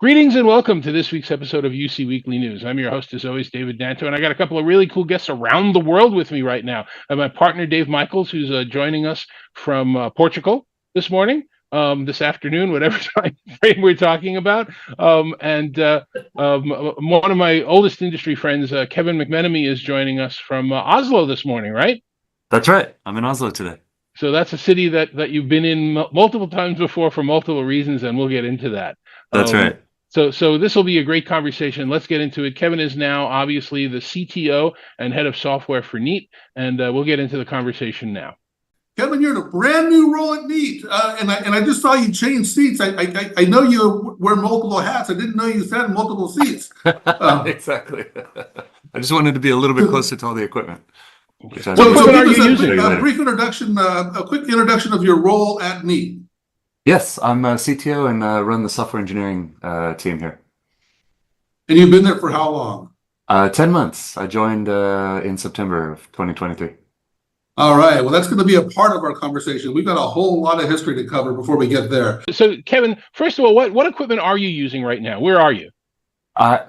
Greetings and welcome to this week's episode of UC Weekly News. I'm your host, as always, David Danto, and I got a couple of really cool guests around the world with me right now. I have my partner, Dave Michels, who's joining us from Portugal this morning, this afternoon, whatever time frame we're talking about. And one of my oldest industry friends, Kevin McMenamy, is joining us from Oslo this morning, right? That's right. I'm in Oslo today. So that's a city that you've been in multiple times before for multiple reasons, and we'll get into that. That's right. So this will be a great conversation. Let's get into it. Kevin is now obviously the CTO and head of software for Neat, and we'll get into the conversation now. Kevin, you're in a brand new role at Neat, and I just saw you change seats. I know you wear multiple hats. I didn't know you sat in multiple seats. Exactly. I just wanted to be a little bit closer to all the equipment. What equipment are you using? A quick introduction of your role at Neat. Yes, I'm a CTO and run the software engineering team here. And you've been there for how long? 10 months. I joined in September of 2023. All right. Well, that's going to be a part of our conversation. We've got a whole lot of history to cover before we get there. So, Kevin, first of all, what equipment are you using right now? Where are you?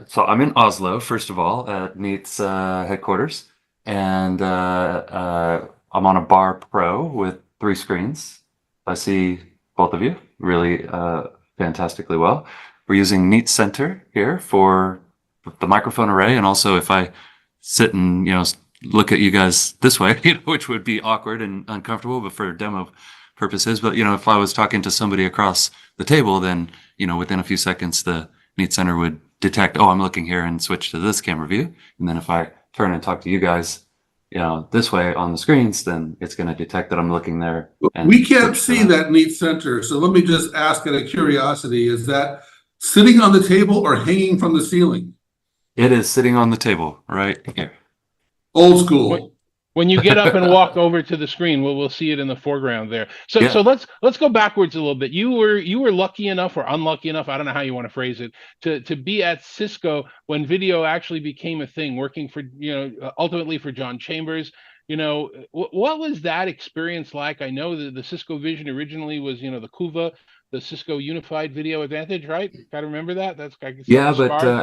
So I'm in Oslo, first of all, at Neat's headquarters. And I'm on a Bar Pro with 3 screens. I see both of you really fantastically well. We're using Neat Center here for the microphone array, and also if I sit and look at you guys this way, which would be awkward and uncomfortable, but for demo purposes. But if I was talking to somebody across the table, then within a few seconds the Neat Center would detect, oh, I'm looking here, and switch to this camera view. And then if I turn and talk to you guys this way on the screens, then it's going to detect that I'm looking there. We can't see that Neat Center, so let me just ask out of curiosity, is that sitting on the table or hanging from the ceiling? It is sitting on the table right here. Old school. When you get up and walk over to the screen, we'll see it in the foreground there. So let's go backwards a little bit. You were lucky enough or unlucky enough, I don't know how you want to phrase it, to be at Cisco when video actually became a thing, working for ultimately for John Chambers. What was that experience like? I know that the Cisco vision originally was the CUVA, the Cisco Unified Video Advantage, right? Got to remember that. That's but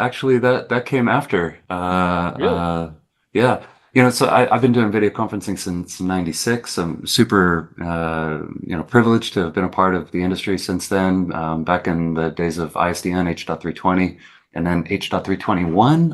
actually that came after. Really? Yeah. So I've been doing video conferencing since '96. I'm super, privileged to have been a part of the industry since then. Back in the days of ISDN, H.320, and then H.321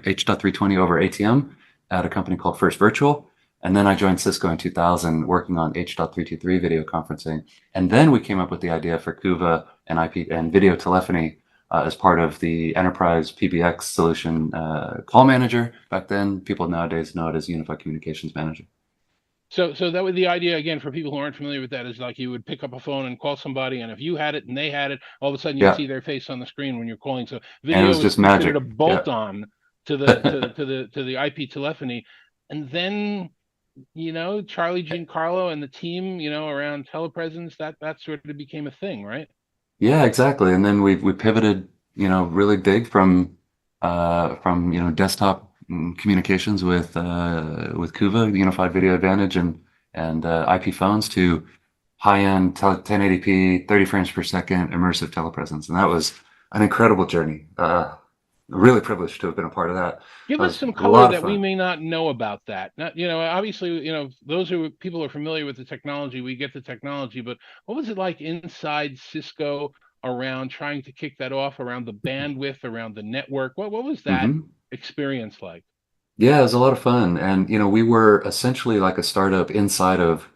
H.320 over ATM at a company called First Virtual. And then I joined Cisco in 2000, working on H.323 video conferencing. And then we came up with the idea for CUVA and IP and video telephony. As part of the enterprise PBX solution call manager. Back then, people nowadays know it as Unified Communications Manager. So that was the idea, again, for people who aren't familiar with that, is like you would pick up a phone and call somebody, and if you had it and they had it, all of a sudden you'd see their face on the screen when you're calling. So video was just magic. A bolt-on to the IP telephony. And then Charlie Giancarlo and the team, around telepresence, that sort of became a thing, right? Yeah, exactly. And then we pivoted, really big from desktop communications with CUVA, Unified Video Advantage, and IP phones to high-end 1080p, 30 frames per second immersive telepresence, and that was an incredible journey. Really privileged to have been a part of that. Give us some color that we may not know about that. Not, obviously, those people are familiar with the technology. We get the technology, but what was it like inside Cisco around trying to kick that off, around the bandwidth, around the network? What was that experience like? Yeah, it was a lot of fun. And, we were essentially like a startup inside of,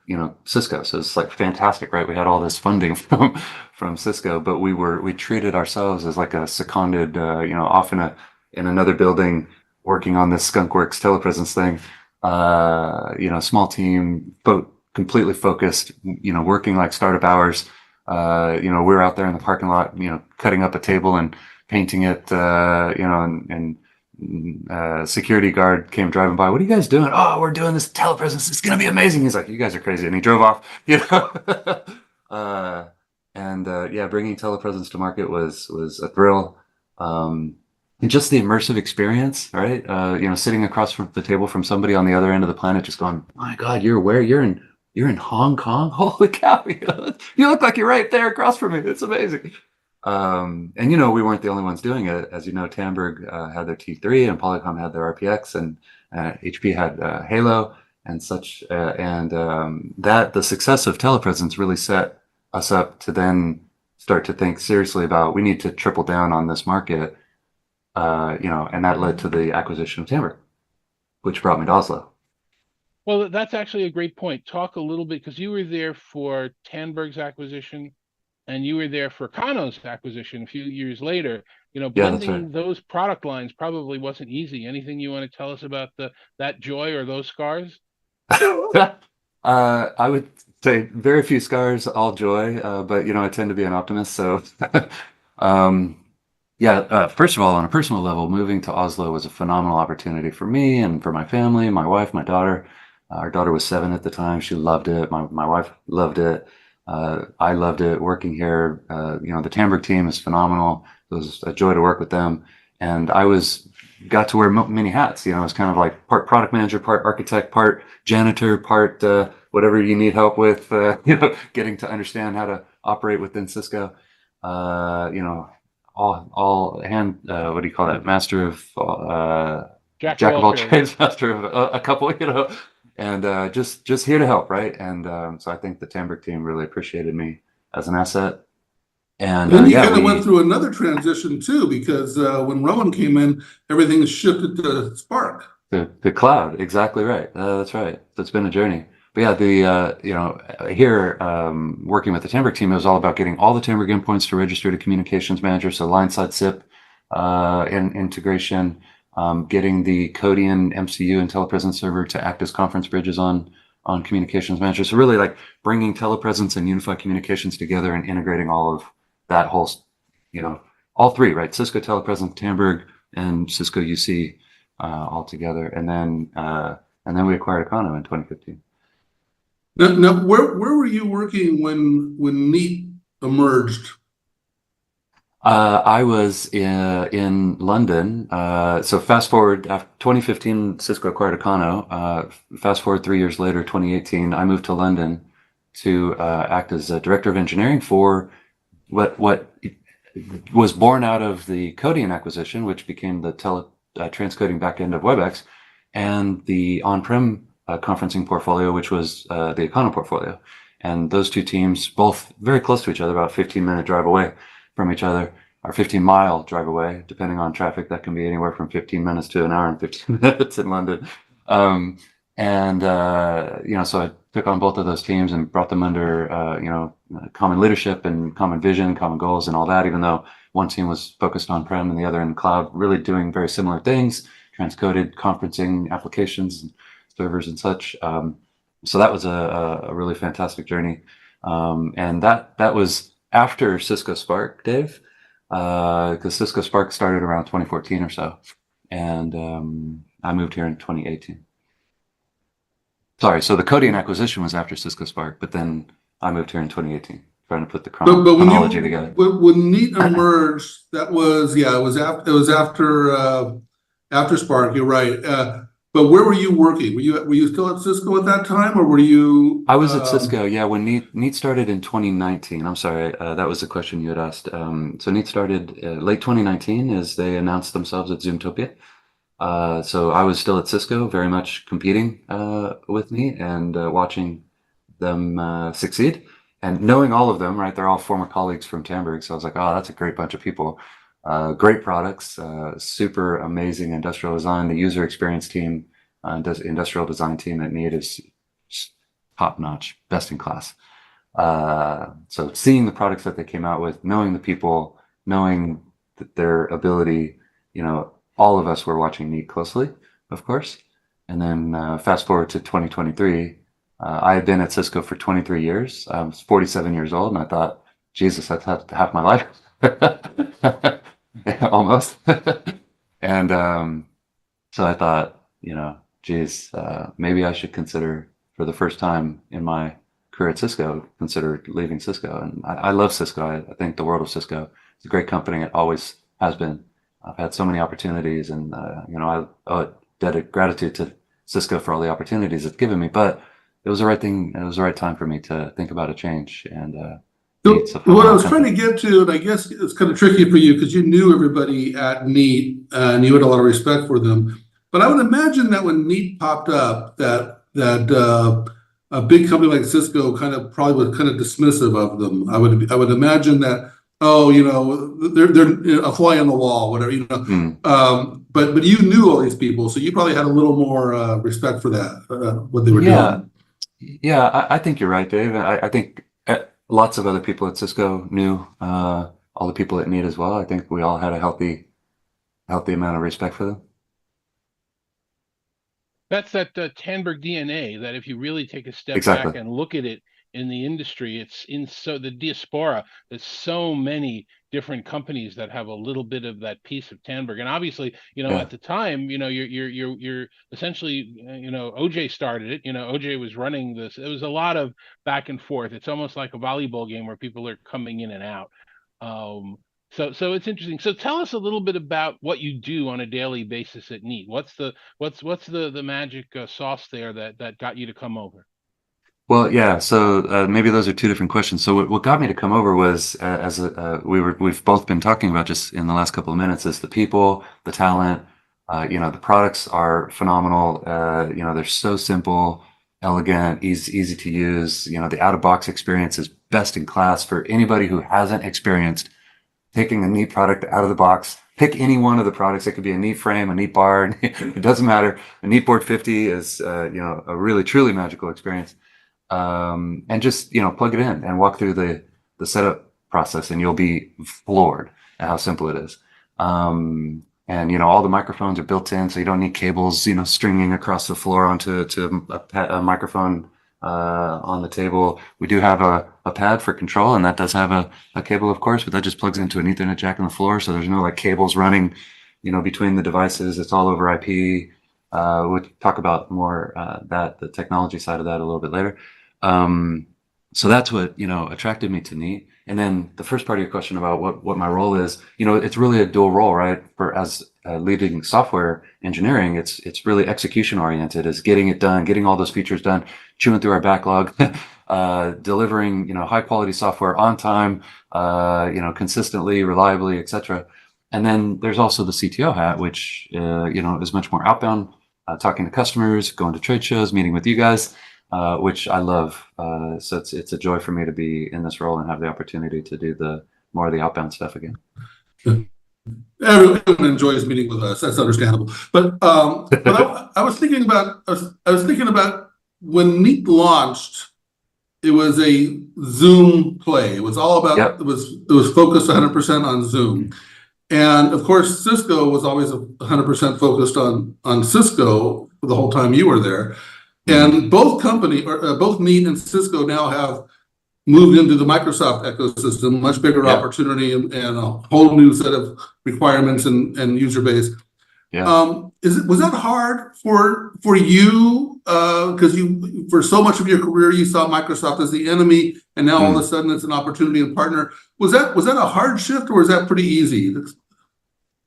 Cisco. So it's like fantastic, right? We had all this funding from Cisco, but we treated ourselves as like a seconded, off in another building working on this skunkworks telepresence thing. Small team, but completely focused, working like startup hours. We're out there in the parking lot, cutting up a table and painting it, and security guard came driving by. What are you guys doing? Oh, we're doing this telepresence. It's going to be amazing. He's like, you guys are crazy. And he drove off, bringing telepresence to market was a thrill. And just the immersive experience, right? Sitting across from the table from somebody on the other end of the planet, just going, my God, you're where? You're in Hong Kong? Holy cow. You look like you're right there across from me. It's amazing. And you know, we weren't the only ones doing it. As you know, Tandberg had their T3, and Polycom had their RPX, and HP had Halo and such. That the success of telepresence really set us up to then start to think seriously about we need to triple down on this market. You know, and that led to the acquisition of Tandberg, which brought me to Oslo. Well, that's actually a great point. Talk a little bit, because you were there for Tandberg's acquisition, and you were there for Kano's acquisition a few years later. You know, Yeah, that's blending right. those product lines probably wasn't easy. Anything you want to tell us about that joy or those scars? I would say very few scars, all joy. But you know, I tend to be an optimist, so um, yeah. First of all, on a personal level, moving to Oslo was a phenomenal opportunity for me and for my family, my wife, my daughter. Our daughter was 7 at the time. She loved it. My wife loved it. I loved it. Working here, you know, the Tandberg team is phenomenal. It was a joy to work with them, and got to wear many hats. You know, I was kind of like part product manager, part architect, part janitor, part whatever you need help with. You know, getting to understand how to operate within Cisco. You know, all hand. What do you call that? Master of Jack of jack of all all trades. trades, master of a couple. You know, and just here to help, right? And so I think the Tandberg team really appreciated me as an asset. And then you yeah, kind of went through another transition too, because when Rowan came in, everything shifted to Spark. the cloud, exactly right. That's right. So it's been a journey. But yeah, the you know, here working with the Tandberg team, it was all about getting all the Tandberg endpoints to register to communications manager, so line side SIP integration, getting the Codian MCU and telepresence server to act as conference bridges on communications manager. So really like bringing telepresence and unified communications together and integrating all of that whole, you know, all three, right? Cisco telepresence, Tandberg, and Cisco UC all together, and then we acquired Econo in 2015. Now, where were you working when Neat emerged? I was in London. So fast forward after 2015, Cisco acquired Econo. Fast forward 3 years later, 2018, I moved to London to act as a director of engineering for what was born out of the Codian acquisition, which became the transcoding backend of WebEx, and the on-prem conferencing portfolio, which was the Econo portfolio. And those two teams, both very close to each other, about 15-minute drive away from each other, or 15-mile drive away, depending on traffic. That can be anywhere from 15 minutes to an hour and 15 minutes in London. You know, so I took on both of those teams and brought them under, you know, common leadership and common vision, common goals and all that, even though one team was focused on prem and the other in cloud, really doing very similar things, transcoded conferencing applications and servers and such. So that was a really fantastic journey. And that was after Cisco Spark, Dave, because Cisco Spark started around 2014 or so. And I moved here in 2018. Sorry, so the Codian acquisition was after Cisco Spark, but then I moved here in 2018, trying to put the chronology together. When Neat emerged, that was, yeah, it was after Spark. You're right. But where were you working? Were you still at Cisco at that time, or were you? I was at Cisco, yeah. When Neat started in 2019. I'm sorry, that was the question you had asked. So Neat started late 2019 as they announced themselves at Zoomtopia. So I was still at Cisco, very much competing with Neat and watching them succeed. And knowing all of them, right? They're all former colleagues from Tandberg. So I was like, oh, that's a great bunch of people. Great products, super amazing industrial design. The user experience team, industrial design team at Neat is top notch, best in class. So seeing the products that they came out with, knowing the people, knowing their ability, you know, all of us were watching Neat closely, of course. And then fast forward to 2023, I had been at Cisco for 23 years. I was 47 years old, and I thought, Jesus, that's half my life. Almost. And so I thought, you know, geez, maybe I should consider, for the first time in my career at Cisco, consider leaving Cisco. And I love Cisco. I think the world of Cisco. It's a great company. It always has been. I've had so many opportunities, and you know, I owe gratitude to Cisco for all the opportunities it's given me. But it was the right thing. It was the right time for me to think about a change, and So what I was trying to get to, and I guess it's kind of tricky for you because you knew everybody at Neat and you had a lot of respect for them. But I would imagine that when Neat popped up, that a big company like Cisco probably was kind of dismissive of them. I would imagine that, oh, they're a fly on the wall, whatever. But you knew all these people, so you probably had a little more respect for that, what they were doing. Yeah, I think you're right, Dave. I think lots of other people at Cisco knew all the people at Neat as well. I think we all had a healthy amount of respect for them. That's that Tandberg DNA that if you really take a step Exactly. back and look at it in the industry, it's in the diaspora. There's so many different companies that have a little bit of that piece of Tandberg, and obviously, at the time, you're essentially, OJ started it. OJ was running this. It was a lot of back and forth. It's almost like a volleyball game where people are coming in and out. So it's interesting. So tell us a little bit about what you do on a daily basis at Neat. What's the magic sauce there that got you to come over? Well, yeah. So maybe those are two different questions. So what got me to come over was we've both been talking about just in the last couple of minutes is the people, the talent. The products are phenomenal. They're so simple, elegant, easy to use. The out-of-box experience is best in class for anybody who hasn't experienced taking a Neat product out of the box. Pick any one of the products. It could be a Neat frame, a Neat bar. It doesn't matter. A Neat Board 50 is, a really, truly magical experience. And just, plug it in and walk through the setup process and you'll be floored at how simple it is. And all the microphones are built in, so you don't need cables, stringing across the floor onto a microphone on the table. We do have a pad for control, and that does have a cable, of course, but that just plugs into an Ethernet jack on the floor, so there's no cables running, between the devices. It's all over IP. We'll talk about more the technology side of that a little bit later. So that's what attracted me to Neat. And then the first part of your question about what my role is, it's really a dual role, right? As leading software engineering, it's really execution oriented, is getting it done, getting all those features done, chewing through our backlog, delivering high quality software on time, consistently, reliably, etc. And then there's also the CTO hat, which is much more outbound, talking to customers, going to trade shows, meeting with you guys. Which I love. So it's a joy for me to be in this role and have the opportunity to do more of the outbound stuff again. Everyone enjoys meeting with us. That's understandable. But I was thinking about when Neat launched. It was a Zoom play. It was all about. Yep. It was focused 100% on Zoom, and of course Cisco was always 100% focused on Cisco for the whole time you were there. And both Neat and Cisco now have moved into the Microsoft ecosystem, much bigger opportunity and a whole new set of requirements and user base. Yeah. Was that hard for you? Because for so much of your career you saw Microsoft as the enemy, and now all of a sudden it's an opportunity and partner. Was that a hard shift, or was that pretty easy?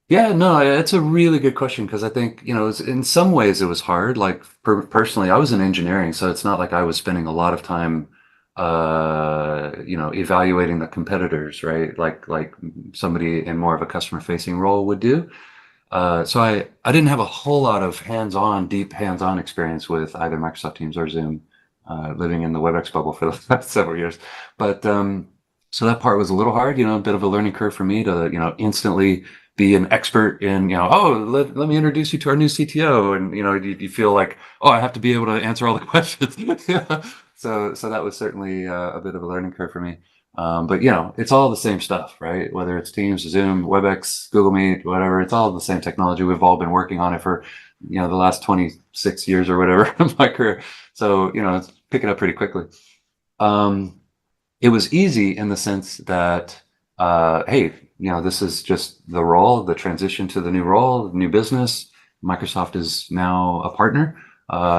Yeah, no, it's a really good question because I think, in some ways it was hard. Like personally, I was in engineering, so it's not like I was spending a lot of time, evaluating the competitors, right? Like somebody in more of a customer facing role would do. So I didn't have a whole lot of deep hands-on experience with either Microsoft Teams or Zoom, living in the WebEx bubble for the last several years. But so that part was a little hard, a bit of a learning curve for me to, instantly be an expert in, let me introduce you to our new CTO. And, you feel like, oh, I have to be able to answer all the questions. So that was certainly a bit of a learning curve for me. But, it's all the same stuff, right? Whether it's Teams, Zoom, WebEx, Google Meet, whatever, it's all the same technology. We've all been working on it for, the last 26 years or whatever of my career. So, it's picking up pretty quickly. It was easy in the sense that, hey, this is just the role, the transition to the new role, new business. Microsoft is now a partner.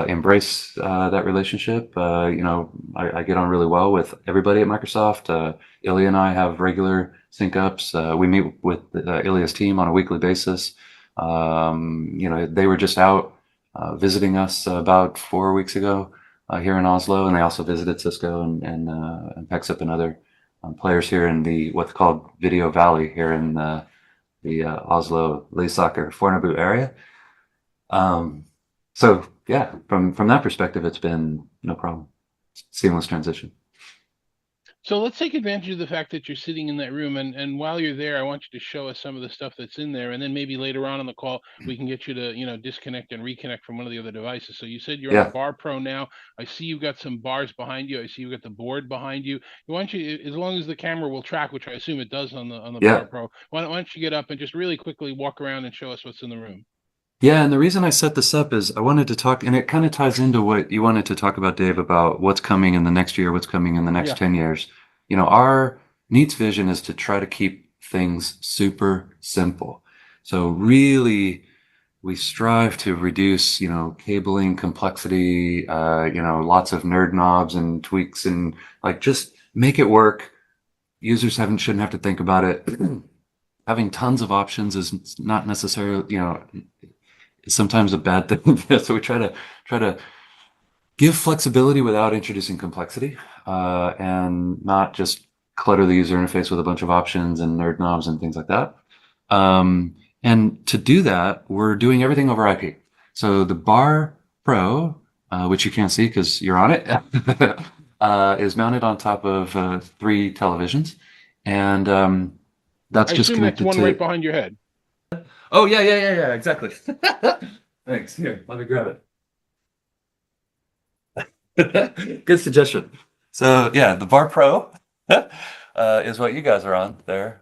Embrace that relationship. I get on really well with everybody at Microsoft. Ilya and I have regular sync ups. We meet with Ilya's team on a weekly basis. They were just out visiting us about 4 weeks ago here in Oslo, and they also visited Cisco and Pexip and other players here in the what's called Video Valley here in the Oslo, Lysaker, Fornebu area. So yeah, from that perspective, it's been no problem. Seamless transition. So let's take advantage of the fact that you're sitting in that room, and while you're there, I want you to show us some of the stuff that's in there, and then maybe later on in the call we can get you to disconnect and reconnect from one of the other devices. So you said you're on a Bar Pro now. I see you've got some bars behind you. I see you've got the board behind you. Why don't you, as long as the camera will track, which I assume it does on the Bar Pro, why don't you get up and just really quickly walk around and show us what's in the room? Yeah, and the reason I set this up is I wanted to talk, and it kind of ties into what you wanted to talk about, Dave, about what's coming in the next year, what's coming in the next 10 years. Our Neat's vision is to try to keep things super simple. So really, we strive to reduce, cabling complexity, lots of nerd knobs and tweaks, and like just make it work. Users shouldn't have to think about it. Having tons of options is not necessarily, sometimes a bad thing. So we try to give flexibility without introducing complexity, and not just clutter the user interface with a bunch of options and nerd knobs and things like that. And to do that, we're doing everything over IP. So the Bar Pro, which you can't see because you're on it, is mounted on top of 3 televisions, and that's just connected that's one to right behind your head. Oh, yeah, exactly. Thanks. Here, let me grab it. Good suggestion. So, yeah, the Bar Pro is what you guys are on there.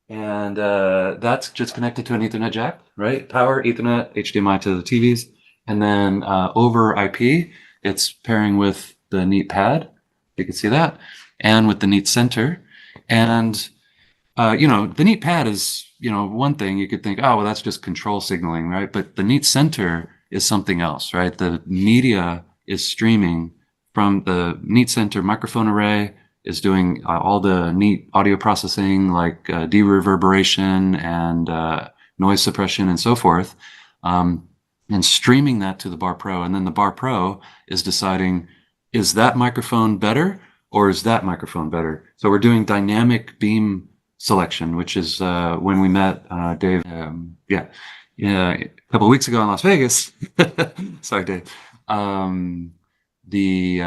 And that's just connected to an Ethernet jack, right? Power, Ethernet, HDMI to the TVs. And then over IP, it's pairing with the Neat Pad. You can see that. And with the Neat Center. And the Neat Pad is, one thing you could think, oh, well, that's just control signaling, right? But the Neat Center is something else, right? The media is streaming from the Neat Center microphone array, is doing all the Neat audio processing, like de-reverberation and noise suppression and so forth, and streaming that to the Bar Pro. And then the Bar Pro is deciding, is that microphone better or is that microphone better? So we're doing dynamic beam selection, which is when we met Dave, a couple of weeks ago in Las Vegas. Sorry, Dave. We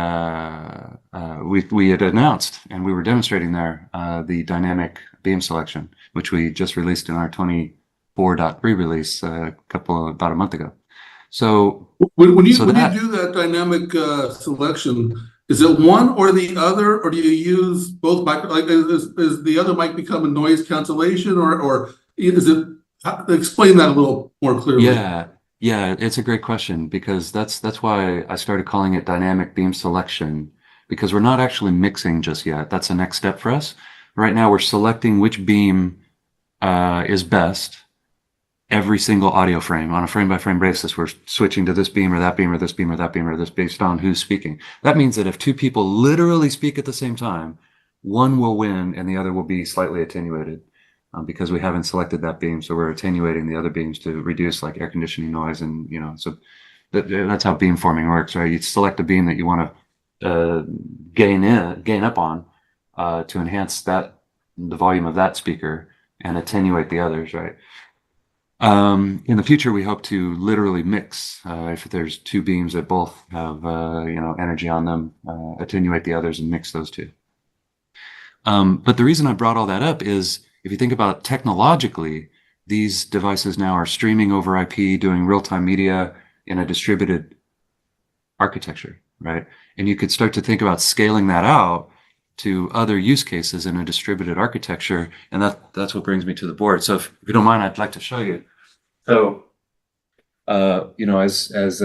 had announced and we were demonstrating there the dynamic beam selection, which we just released in our 24.3 release about a month ago. So when you do that dynamic selection, is it one or the other, or do you use both mic? Like, is the other mic become a noise cancellation, or is it? Explain that a little more clearly. Yeah, it's a great question, because that's why I started calling it dynamic beam selection, because we're not actually mixing just yet. That's the next step for us. Right now, we're selecting which beam is best. Every single audio frame on a frame-by-frame basis, we're switching to this beam or that beam or this beam or that beam or this, based on who's speaking. That means that if 2 people literally speak at the same time, one will win and the other will be slightly attenuated, because we haven't selected that beam. So we're attenuating the other beams to reduce like air conditioning noise, and so that's how beam forming works, right? You select a beam that you want to gain up on to enhance the volume of that speaker and attenuate the others, right? In the future, we hope to literally mix, if there's 2 beams that both have, energy on them, attenuate the others and mix those 2. But the reason I brought all that up is, if you think about technologically, these devices now are streaming over IP, doing real-time media in a distributed architecture, right? And you could start to think about scaling that out to other use cases in a distributed architecture, and that's what brings me to the board. So if you don't mind, I'd like to show you. So, as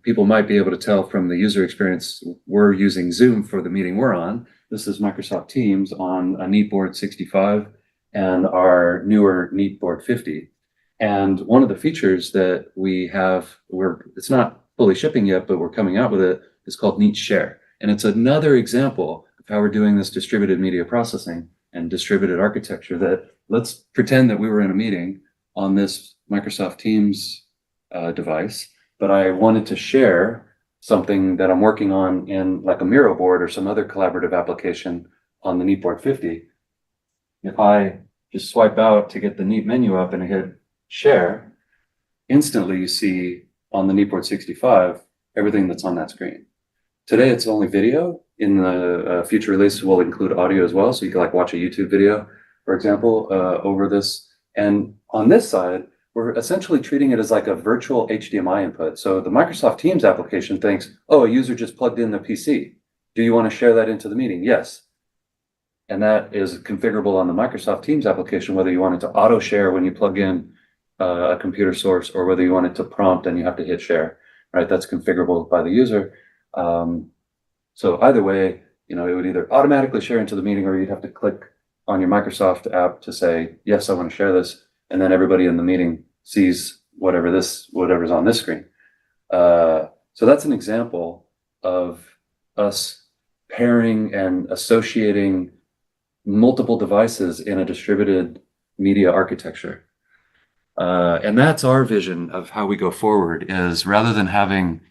people might be able to tell from the user experience, we're using Zoom for the meeting we're on. This is Microsoft Teams on a Neat Board 65 and our newer Neat Board 50. And one of the features that we have, it's not fully shipping yet, but we're coming out with it, is called Neat Share. And it's another example of how we're doing this distributed media processing and distributed architecture. That, let's pretend that we were in a meeting on this Microsoft Teams device, but I wanted to share something that I'm working on in like a Miro board or some other collaborative application on the Neat Board 50, if I just swipe out to get the Neat menu up and I hit share, instantly you see on the Neat Board 65 everything that's on that screen. Today it's only video. In the future release, we'll include audio as well, so you can like watch a YouTube video, for example, over this. And on this side, we're essentially treating it as like a virtual HDMI input. So the Microsoft Teams application thinks, oh, a user just plugged in their PC. Do you want to share that into the meeting? Yes. And that is configurable on the Microsoft Teams application, whether you want it to auto share when you plug in a computer source, or whether you want it to prompt and you have to hit share, right? That's configurable by the user. So either way, it would either automatically share into the meeting, or you'd have to click on your Microsoft app to say, yes, I want to share this. And then everybody in the meeting sees whatever's on this screen. So that's an example of us pairing and associating multiple devices in a distributed media architecture. And that's our vision of how we go forward, is rather than having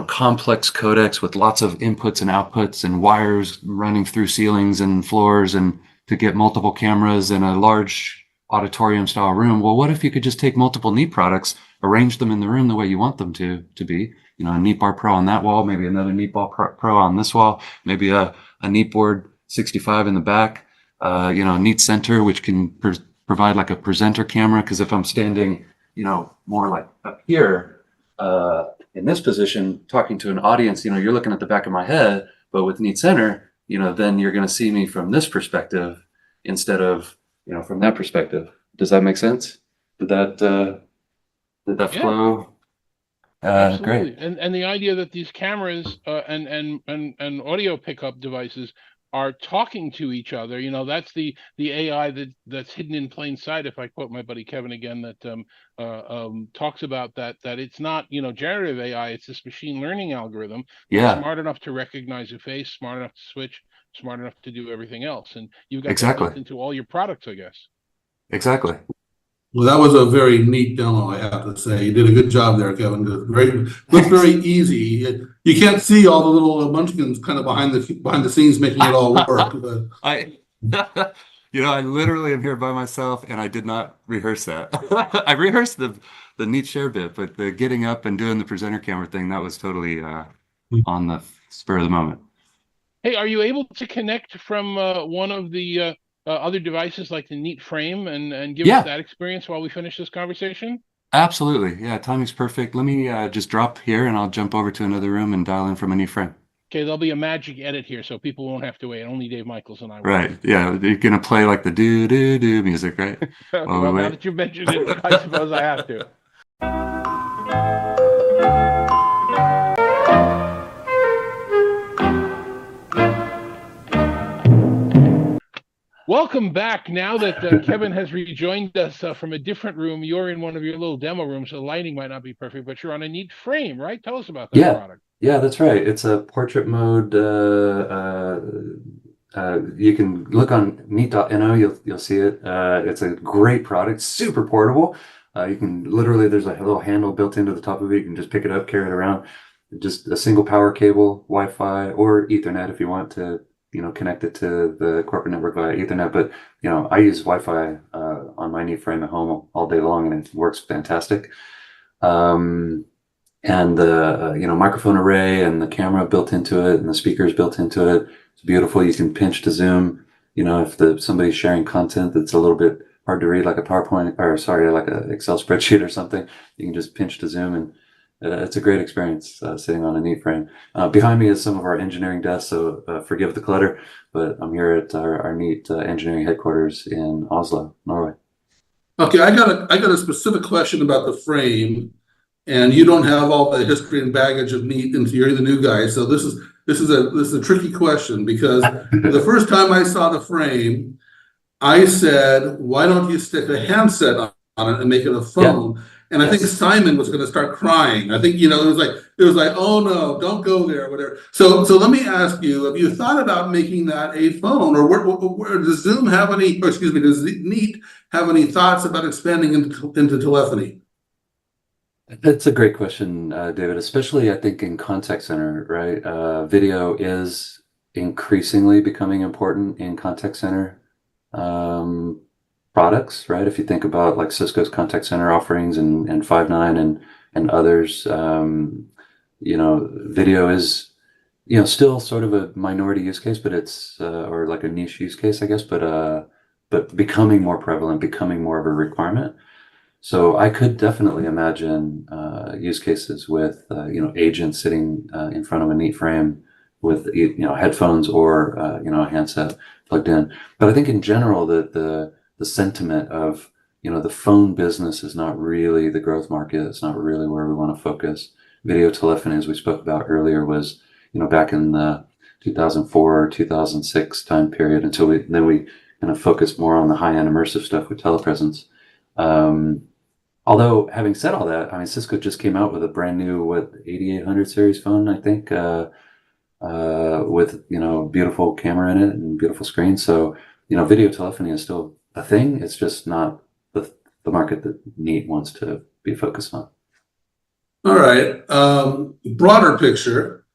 complex codecs with lots of inputs and outputs and wires running through ceilings and floors and to get multiple cameras in a large auditorium style room. Well, what if you could just take multiple Neat products, arrange them in the room the way you want them to be, a Neat Bar Pro on that wall, maybe another Neat Bar Pro on this wall, maybe a Neat Board 65 in the back, Neat Center, which can provide like a presenter camera. Because if I'm standing, more like up here, in this position, talking to an audience, you're looking at the back of my head, but with Neat Center, then you're going to see me from this perspective instead of, from that perspective. Does that make sense? Did that flow? Absolutely. Great. And the idea that these cameras and audio pickup devices are talking to each other, that's the AI that's hidden in plain sight. If I quote my buddy Kevin again, that talks about that it's not generative AI, it's this machine learning algorithm that's smart enough to recognize a face, smart enough to switch, smart enough to do everything else. And you've got that built into all your products, I guess. Exactly. Well, that was a very neat demo, I have to say. You did a good job there, Kevin. Looks very easy. You can't see all the little munchkins kind of behind the scenes making it all work. But. I literally am here by myself, and I did not rehearse that. I rehearsed the Neat share bit, but the getting up and doing the presenter camera thing, that was totally on the spur of the moment. Hey, are you able to connect from one of the other devices like the Neat Frame and give us that experience while we finish this conversation? Absolutely. Yeah, timing's perfect. Let me just drop here and I'll jump over to another room and dial in from a Neat Frame. Okay, there'll be a magic edit here, so people won't have to wait. Only Dave Michels and I will. Right. Yeah, you're going to play like the do-do-do music, right? Well, now that you've mentioned it, I suppose I have to. Welcome back. Now that Kevin has rejoined us from a different room, you're in one of your little demo rooms. So the lighting might not be perfect, but you're on a Neat Frame, right? Tell us about that product. Yeah, that's right. It's a portrait mode. You can look on neat.no. You'll see it. It's a great product, super portable. You can literally, there's a little handle built into the top of it. You can just pick it up, carry it around. Just a single power cable, Wi-Fi, or Ethernet if you want to connect it to the corporate network via Ethernet. But, I use Wi-Fi on my Neat Frame at home all day long, and it works fantastic. And the, microphone array and the camera built into it and the speakers built into it. It's beautiful. You can pinch to zoom, if somebody's sharing content that's a little bit hard to read, like a PowerPoint, like an Excel spreadsheet or something, you can just pinch to zoom, and it's a great experience sitting on a Neat Frame. Behind me is some of our engineering desks, so forgive the clutter, but I'm here at our Neat engineering headquarters in Oslo, Norway. Okay, I got a specific question about the frame, and you don't have all the history and baggage of Neat, and you're the new guy, so this is a tricky question, because the first time I saw the frame, I said, why don't you stick a handset on it and make it a phone? Yeah. And I think Simon was going to start crying. I think, it was like, oh no, don't go there, whatever. So let me ask you, have you thought about making that a phone, or where does Zoom have any, or excuse me, does Neat have any thoughts about expanding into telephony? That's a great question, David, especially I think in contact center, right? Video is increasingly becoming important in contact center products, right? If you think about like Cisco's contact center offerings and Five9 and others, video is still sort of a minority use case, but it's or like a niche use case, I guess, but becoming more prevalent, becoming more of a requirement. So I could definitely imagine use cases with agents sitting in front of a Neat frame with headphones or a handset plugged in. But I think in general that the sentiment of the phone business is not really the growth market. It's not really where we want to focus. Video telephony, as we spoke about earlier, was back in the 2004 or 2006 time period until we kind of focused more on the high-end immersive stuff with telepresence. Although having said all that, I mean, Cisco just came out with a brand new 8800 series phone, I think, with beautiful camera in it and beautiful screen. So video telephony is still a thing. It's just not the market that Neat wants to be focused on. All right. Broader picture,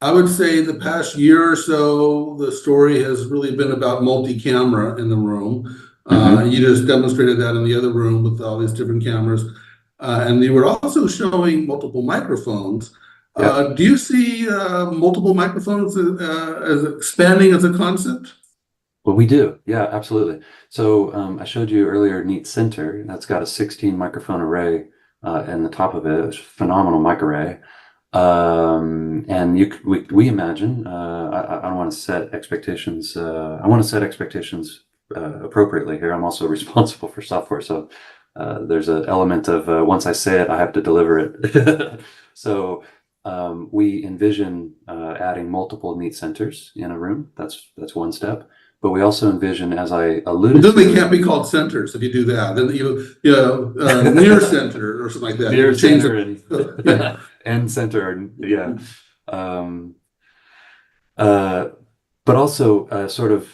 I would say the past year or so, the story has really been about multi-camera in the room. You just demonstrated that in the other room with all these different cameras. And you were also showing multiple microphones. Do you see multiple microphones as expanding as a concept? Well, we do. Yeah, absolutely. So I showed you earlier Neat Center. That's got a 16 microphone array in the top of it. It's a phenomenal mic array. And we imagine, I don't want to set expectations. I want to set expectations appropriately here. I'm also responsible for software, so there's an element of once I say it, I have to deliver it. So we envision adding multiple Neat centers in a room. That's one step. But we also envision, as I alluded to, then they can't be called centers if you do that. Then near center or something like that. Near center and end center, yeah. But also sort of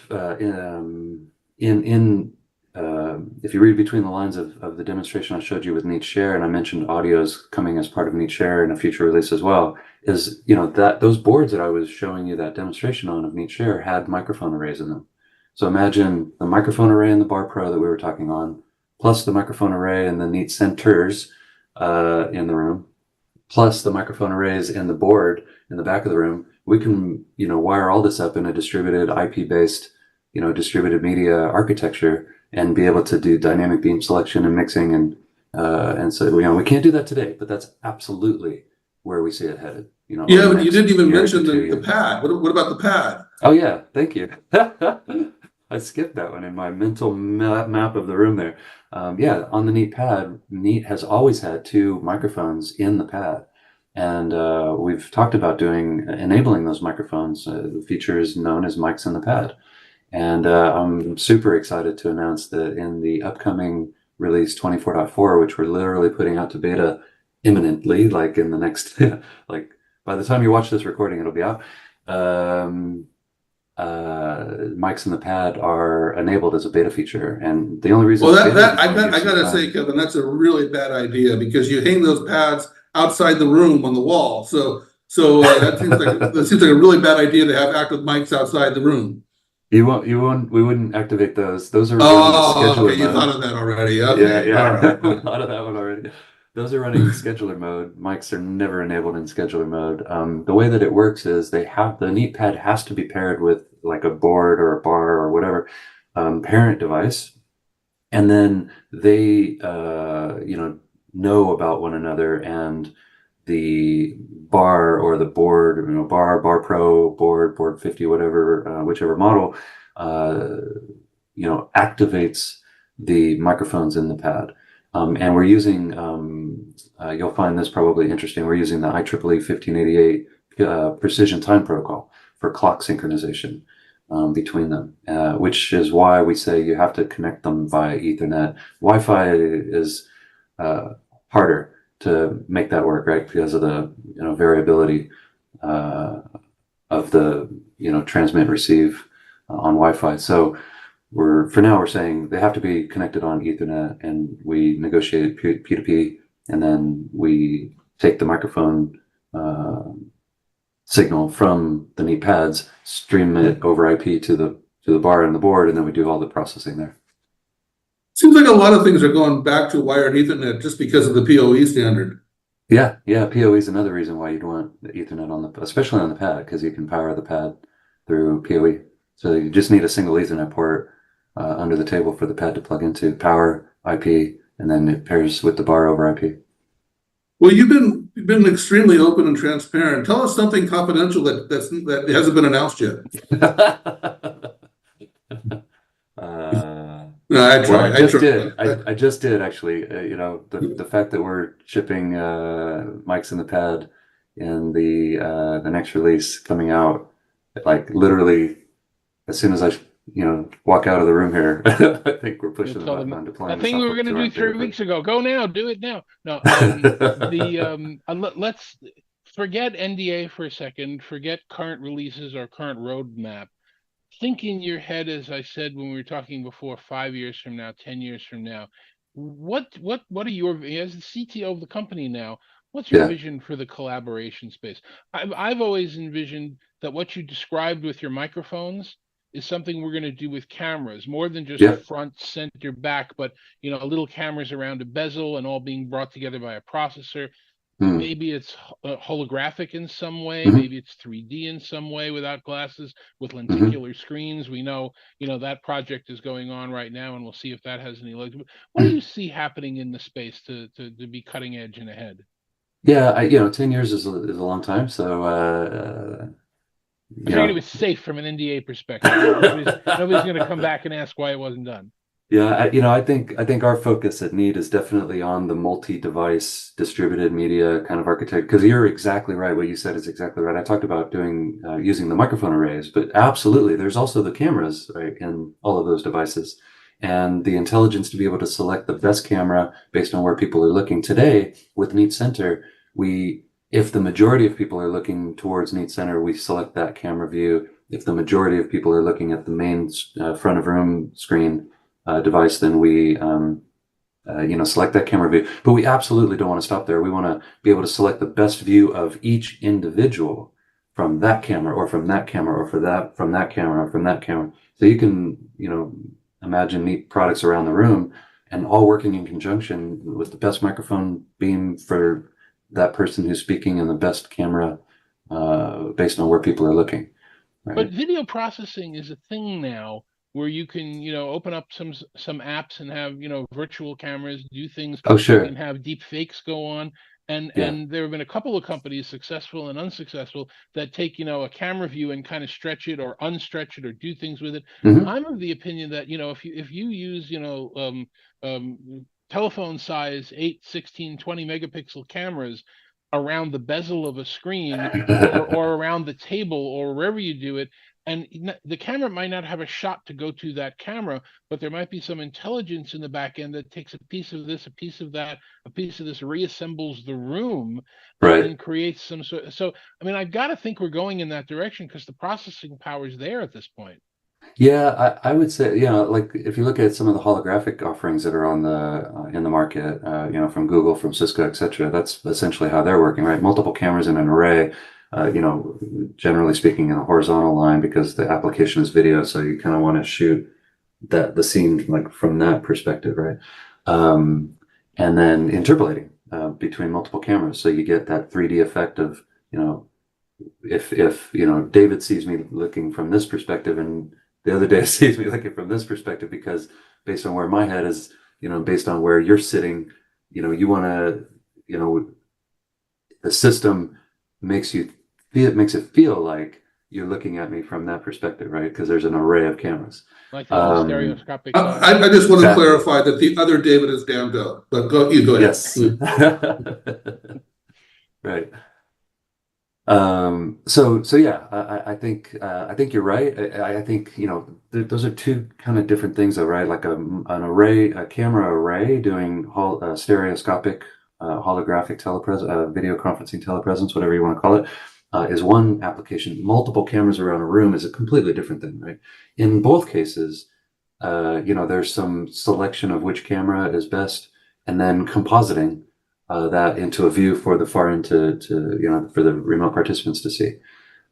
if you read between the lines of the demonstration I showed you with Neat Share, and I mentioned audio is coming as part of Neat Share in a future release as well, is that those boards that I was showing you that demonstration on of Neat Share had microphone arrays in them. So imagine the microphone array in the Bar Pro that we were talking on, plus the microphone array in the Neat centers in the room, plus the microphone arrays in the board in the back of the room. We can wire all this up in a distributed IP-based distributed media architecture and be able to do dynamic beam selection and mixing and so we can't do that today, but that's absolutely where we see it headed. Yeah, but you didn't even mention the pad. What about the pad? Oh yeah, thank you. I skipped that one in my mental map of the room there. Yeah, on the Neat pad, Neat has always had two microphones in the pad. And we've talked about enabling those microphones. The feature is known as mics in the pad. And I'm super excited to announce that in the upcoming release 24.4, which we're literally putting out to beta imminently, like in the next, like by the time you watch this recording, it'll be out. Mics in the pad are enabled as a beta feature, and the only reason. Well, I gotta say, Kevin, that's a really bad idea because you hang those pads outside the room on the wall. So that seems like a really bad idea to have active mics outside the room. We wouldn't activate those. Those are scheduler okay, you mode. thought of that already. Okay. Yeah. All right. I thought of that one already. Those are running scheduler mode. Mics are never enabled in scheduler mode. The way that it works is the Neat pad has to be paired with like a board or a bar or whatever parent device, and then they know about one another, and the bar or the board, bar pro, board 50, whatever, whichever model, activates the microphones in the pad. And we're using, you'll find this probably interesting, we're using the IEEE 1588 precision time protocol for clock synchronization between them, which is why we say you have to connect them via Ethernet. Wi-Fi is harder to make that work, right? Because of the variability of the transmit receive on Wi-Fi. So for now we're saying they have to be connected on Ethernet, and we negotiate P2P, and then we take the microphone signal from the Neat pads, stream it over IP to the bar and the board, and then we do all the processing there. Seems like a lot of things are going back to wired Ethernet just because of the PoE standard. Yeah, PoE is another reason why you'd want the Ethernet on the, especially on the pad, because you can power the pad through PoE. So you just need a single Ethernet port under the table for the pad to plug into, power, IP, and then it pairs with the bar over IP. Well, you've been extremely open and transparent. Tell us something confidential that hasn't been announced yet. No, I tried. Well, I just did actually. You know, the fact that we're shipping mics in the pad in the next release coming out, like literally as soon as I walk out of the room here, I think we're pushing the button on deploying. The thing we were going to do 3 weeks ago. Go now, do it now. No, let's forget NDA for a second. Forget current releases or current roadmap. Think in your head, as I said when we were talking before, 5 years from now, 10 years from now, what are your, as the CTO of the company now, what's your vision for the collaboration space? I've always envisioned that what you described with your microphones is something we're going to do with cameras, more than just front, center, back, but little cameras around a bezel and all being brought together by a processor. Maybe it's holographic in some way. Maybe it's 3D in some way without glasses, with lenticular screens. We know, that project is going on right now, and we'll see if that has any legs. What do you see happening in the space to be cutting edge and ahead? Yeah, 10 years is a long time. So I figured it was safe from an NDA perspective. Nobody's going to come back and ask why it wasn't done. Yeah, I think our focus at Neat is definitely on the multi-device distributed media kind of architect. Because you're exactly right. What you said is exactly right. I talked about using the microphone arrays, but absolutely, there's also the cameras, right, in all of those devices, and the intelligence to be able to select the best camera based on where people are looking. Today with Neat Center, if the majority of people are looking towards Neat Center, we select that camera view. If the majority of people are looking at the main front of room screen device, then we select that camera view. But we absolutely don't want to stop there. We want to be able to select the best view of each individual from that camera, or from that camera, or from that camera, or from that camera. So you can imagine Neat products around the room, and all working in conjunction with the best microphone beam for that person who's speaking, and the best camera based on where people are looking. Right? But video processing is a thing now, where you can, open up some apps and have, virtual cameras do things. Oh, sure. And have deep fakes go on. And there have been a couple of companies, successful and unsuccessful, that take, a camera view and kind of stretch it or unstretch it or do things with it. I'm of the opinion that, if you use, telephone size 8, 16, 20 megapixel cameras around the bezel of a screen or around the table or wherever you do it, and the camera might not have a shot to go to that camera, but there might be some intelligence in the back end that takes a piece of this, a piece of that, a piece of this, reassembles the room, right, and creates some sort. So, I mean, I've got to think we're going in that direction, because the processing power is there at this point. Yeah, I would say, like if you look at some of the holographic offerings that are on in the market, from Google, from Cisco, etc., that's essentially how they're working, right? Multiple cameras in an array. Generally speaking, in a horizontal line, because the application is video, so you kind of want to shoot the scene like from that perspective, right? And then interpolating between multiple cameras, so you get that 3D effect of, if David sees me looking from this perspective, and the other day sees me looking from this perspective, because based on where my head is, based on where you're sitting, you want to, the system makes it feel like you're looking at me from that perspective, right? Because there's an array of cameras. Like the stereoscopic. I just want to clarify that the other David is Danto, but go ahead. Yes. Right. So yeah, I think you're right. I think those are two kind of different things, though, right? Like a camera array doing stereoscopic holographic video conferencing telepresence, whatever you want to call it, is one application. Multiple cameras around a room is a completely different thing, right? In both cases, there's some selection of which camera is best, and then compositing that into a view for the far end to for the remote participants to see.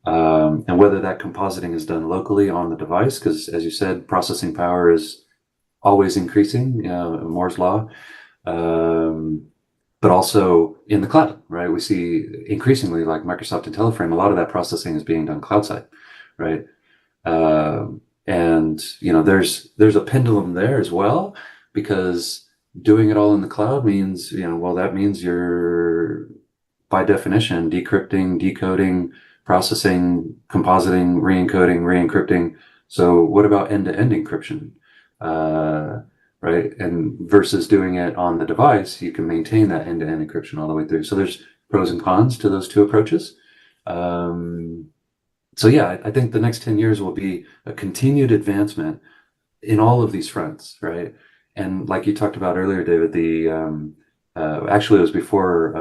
And whether that compositing is done locally on the device, because as you said, processing power is always increasing, Moore's law, but also in the cloud, right? We see increasingly, like Microsoft and Teleframe, a lot of that processing is being done cloud side, right? And there's a pendulum there as well, because doing it all in the cloud means, well, that means you're by definition decrypting, decoding, processing, compositing, re-encrypting. So what about end-to-end encryption? Right? And versus doing it on the device, you can maintain that end-to-end encryption all the way through. So there's pros and cons to those two approaches. So yeah, I think the next 10 years will be a continued advancement in all of these fronts, right? And like you talked about earlier, David, actually it was before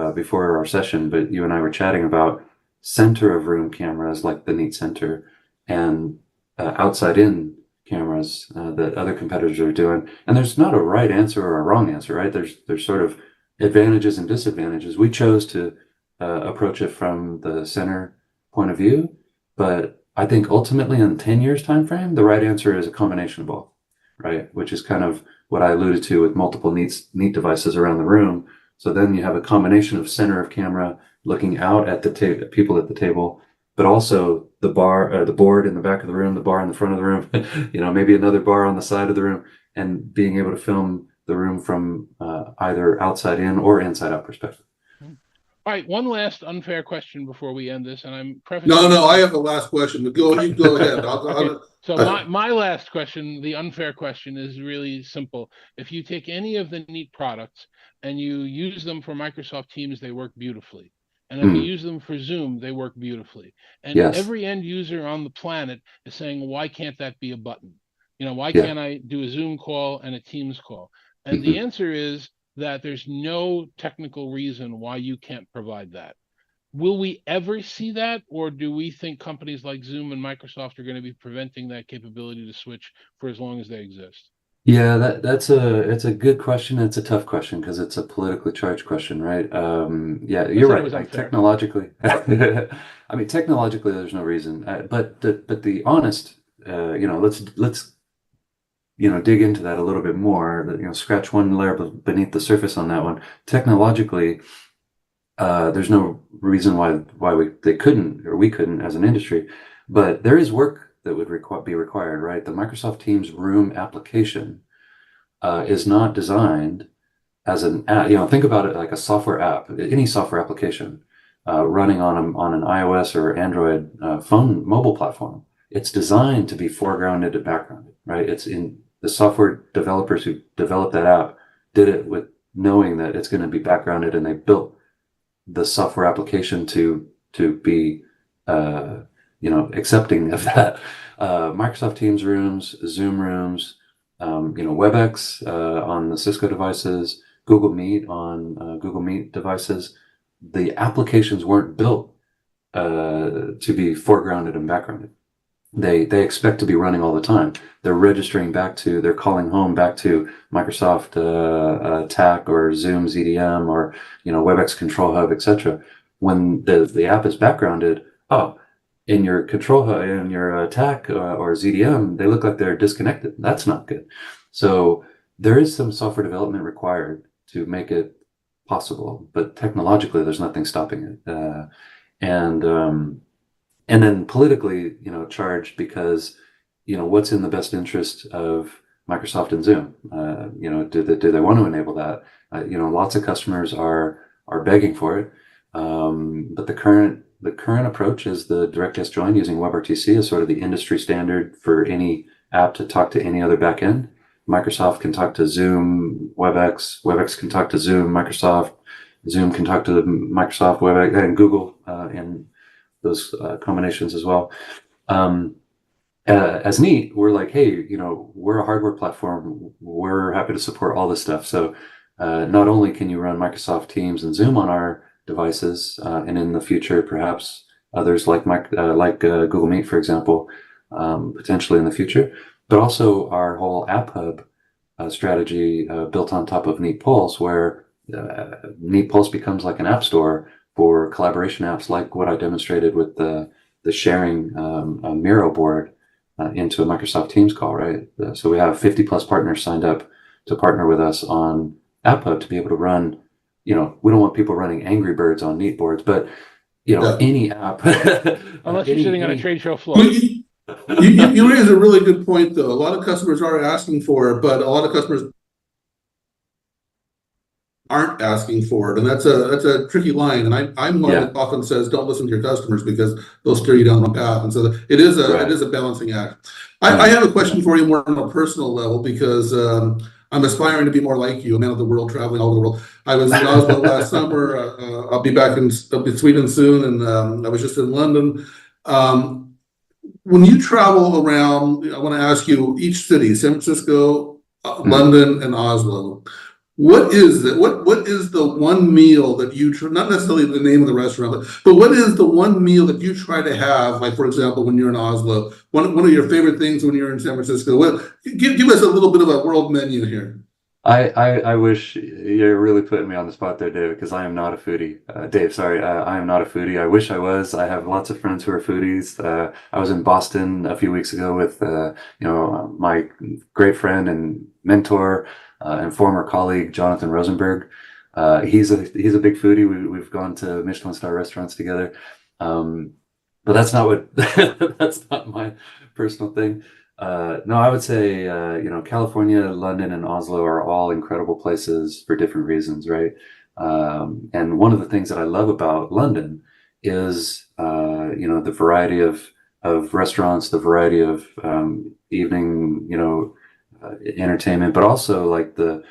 our session, but you and I were chatting about center of room cameras like the Neat Center, and outside in cameras that other competitors are doing. And there's not a right answer or a wrong answer, right? There's sort of advantages and disadvantages. We chose to approach it from the center point of view, but I think ultimately in 10 years time frame, the right answer is a combination of both, right? Which is kind of what I alluded to with multiple Neat devices around the room. So then you have a combination of center of camera looking out at the people at the table, but also the board in the back of the room, the bar in the front of the room, maybe another bar on the side of the room, and being able to film the room from either outside in or inside out perspective. All right, one last unfair question before we end this, and I'm prefacing. No, I have the last question, but you go ahead. Okay. So my last question, the unfair question, is really simple. If you take any of the Neat products and you use them for Microsoft Teams, they work beautifully. And if you use them for Zoom, they work beautifully. And every end user on the planet is saying, why can't that be a button? Why can't I do a Zoom call and a Teams call? And the answer is that there's no technical reason why you can't provide that. Will we ever see that, or do we think companies like Zoom and Microsoft are going to be preventing that capability to switch for as long as they exist? Yeah, it's a good question. It's a tough question because it's a politically charged question, right? Yeah, you're right. Like, technologically, I mean, technologically, there's no reason. But the honest, let's dig into that a little bit more. Scratch one layer beneath the surface on that one. Technologically, there's no reason why they couldn't, or we couldn't as an industry. But there is work that would be required, right? The Microsoft Teams Room application is not designed as an app. Think about it like a software app, any software application running on an iOS or Android phone mobile platform. It's designed to be foregrounded and backgrounded, right? It's in the software developers who developed that app did it with knowing that it's going to be backgrounded, and they built the software application to be accepting of that. Microsoft Teams rooms, Zoom rooms, WebEx on the Cisco devices, Google Meet on Google Meet devices. The applications weren't built to be foregrounded and backgrounded. They expect to be running all the time. They're registering they're calling home back to Microsoft TAC or Zoom ZDM or WebEx Control Hub, etc. When the app is backgrounded, in your Control Hub, in your TAC or ZDM, they look like they're disconnected. That's not good. So there is some software development required to make it possible, but technologically, there's nothing stopping it. And then politically, charged because, what's in the best interest of Microsoft and Zoom? Do they want to enable that? Lots of customers are begging for it. But the current approach is the direct guest join using WebRTC is sort of the industry standard for any app to talk to any other backend. Microsoft can talk to Zoom, WebEx can talk to Zoom, Zoom can talk to Microsoft, WebEx, and Google, and those combinations as well. As Neat, we're like, hey, we're a hardware platform. We're happy to support all this stuff. So not only can you run Microsoft Teams and Zoom on our devices, and in the future, perhaps others like Google Meet, for example, potentially in the future, but also our whole App Hub strategy built on top of Neat Pulse, where Neat Pulse becomes like an app store for collaboration apps, like what I demonstrated with the sharing Miro board into a Microsoft Teams call, right? So we have 50 plus partners signed up to partner with us on App Hub to be able to run. We don't want people running Angry Birds on Neat boards, but any app. Unless you're sitting on a trade show floor. You raise a really good point, though. A lot of customers are asking for it, but a lot of customers aren't asking for it, and that's a tricky line. And I'm one that often says, don't listen to your customers because they'll steer you down the path. And so it is a balancing act. I have a question for you more on a personal level, because I'm aspiring to be more like you, a man of the world, traveling all over the world. I was in Oslo last summer. I'll be back in Sweden soon, and I was just in London. When you travel around, I want to ask you, each city, San Francisco, London, and Oslo, what is it? What is the one meal that you not necessarily the name of the restaurant, but what is the one meal that you try to have? Like, for example, when you're in Oslo, one of your favorite things when you're in San Francisco. Give us a little bit of a world menu here. I wish you're really putting me on the spot there, David, because I am not a foodie. Dave, sorry, I am not a foodie. I wish I was. I have lots of friends who are foodies. I was in Boston a few weeks ago with my great friend and mentor and former colleague Jonathan Rosenberg. He's a big foodie. We've gone to Michelin star restaurants together, but that's not that's not my personal thing. No, I would say, California, London, and Oslo are all incredible places for different reasons, right? And one of the things that I love about London is, the variety of restaurants, the variety of evening, entertainment, but also like the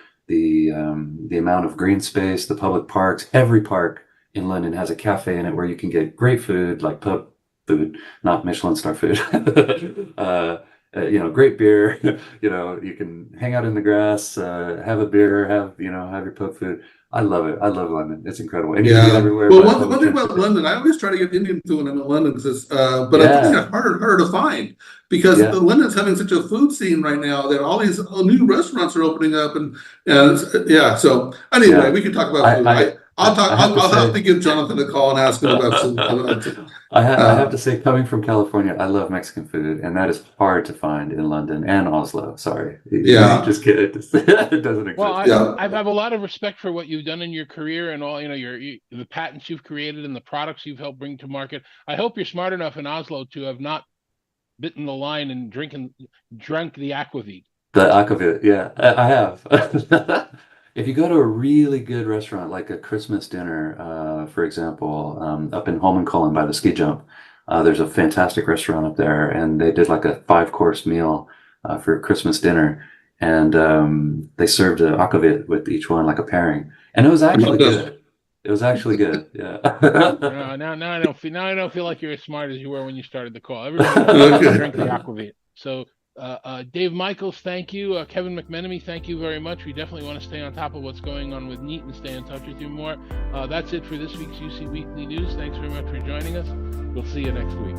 amount of green space, the public parks. Every park in London has a cafe in it where you can get great food, like pub food, not Michelin star food. Great beer. You can hang out in the grass, have a beer, have your pub food. I love it. I love London. It's incredible. And you can get everywhere. Well, one thing about London, I always try to get Indian food when I'm in London, but I think it's harder to find, because London's having such a food scene right now that all these new restaurants are opening up, and So anyway, we can talk about food. I'll have to give Jonathan a call and ask him about some. I have to say, coming from California, I love Mexican food, and that is hard to find in London and Oslo. Sorry. Just kidding. It doesn't exist. Well, I have a lot of respect for what you've done in your career and all, the patents you've created and the products you've helped bring to market. I hope you're smart enough in Oslo to have not bitten the line and drank the aquavit. The aquavit, yeah, I have. If you go to a really good restaurant, like a Christmas dinner, for example, up in Holmenkollen by the ski jump, there's a fantastic restaurant up there, and they did like a 5-course meal for Christmas dinner, and they served an aquavit with each one, like a pairing, and it was actually good. It was actually good. Yeah. Now I don't feel like you're as smart as you were when you started the call. Everybody drank the aquavit. So. Dave Michels, thank you. Kevin McMenamy, thank you very much. We definitely want to stay on top of what's going on with Neat and stay in touch with you more. That's it for this week's UC Weekly News. Thanks very much for joining us. We'll see you next week.